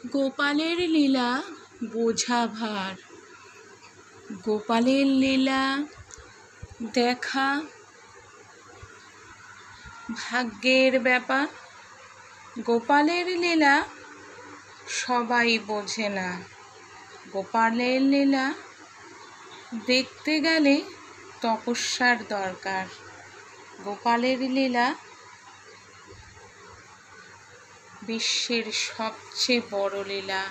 গোপালের লীলা বোঝা ভার, গোপালের লীলা দেখা ভাগ্যের ব্যাপার। গোপালের লীলা সবাই বোঝে না, গোপালের লীলা দেখতে গেলে তপস্যার দরকার। গোপালের লীলা বিশ্বের সবচেয়ে বড় লীলা।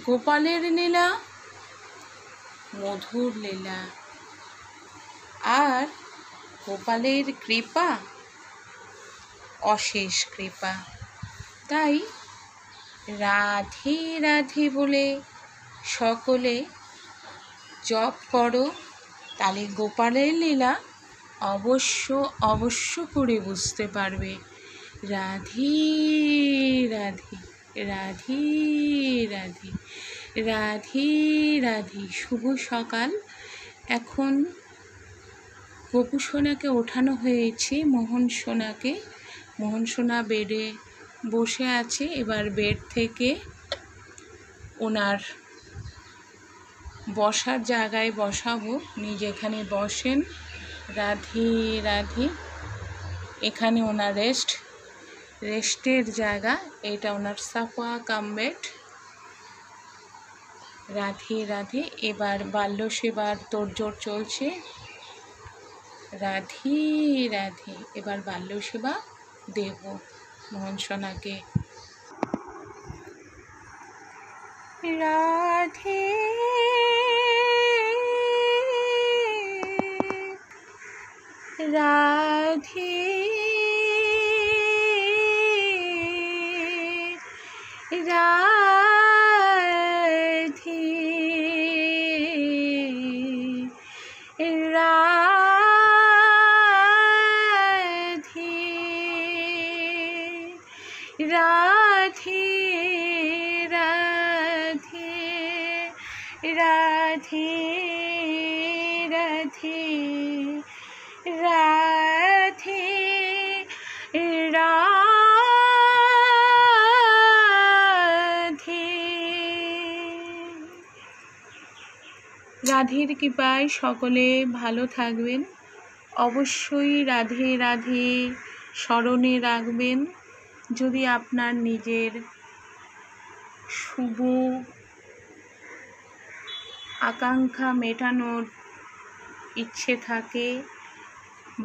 গোপালের লীলা মধুর লীলা, আর গোপালের কৃপা অশেষ কৃপা। তাই রাধে রাধে বলে সকলে জপ করো, তাহলে গোপালের লীলা অবশ্য করে বুঝতে পারবে। রাধে রাধে রাধে রাধে রাধে রাধে। শুভ সকাল। এখন গোপু সোনাকে ওঠানো হয়েছে, মোহন সোনা বেডে বসে আছে। এবার বেড থেকে ওনার বসার জায়গায় বসাবো, নিজে এখানে বসেন। রাধে রাধে। এখানে ওনার রেস্টের জায়গা, এটা ওনার সাফা কাম বেড। রাধে রাধে। এবার বাল্য সেবার তোড়জোড় চলছে। রাধে রাধে। এবার বাল্য সেবা দেব মোহন সোনাকে। রাধে রাধে রাধে রাধে রাধে রাধে রাধে রাধে রাধে রাধে। রাধের কৃপায় সকলে ভালো থাকবেন। অবশ্যই রাধে রাধে স্মরণে রাখবেন। যদি আপনার নিজের শুভ আকাঙ্ক্ষা মেটানোর ইচ্ছে থাকে,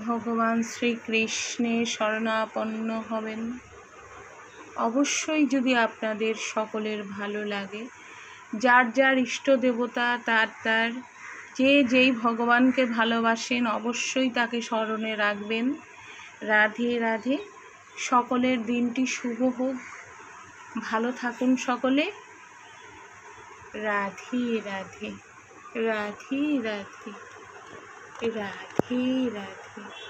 ভগবান শ্রীকৃষ্ণের শরণাপন্ন হবেন। অবশ্যই যদি আপনাদের সকলের ভালো লাগে, যার যার ইষ্ট দেবতা তার যেই ভগবানকে ভালোবাসেন অবশ্যই তাকে স্মরণে রাখবেন। রাধে রাধে। সকলের দিনটি শুভ হোক, ভালো থাকুন সকলে। রাধে রাধে রাধে রাধে রাধে রাধে।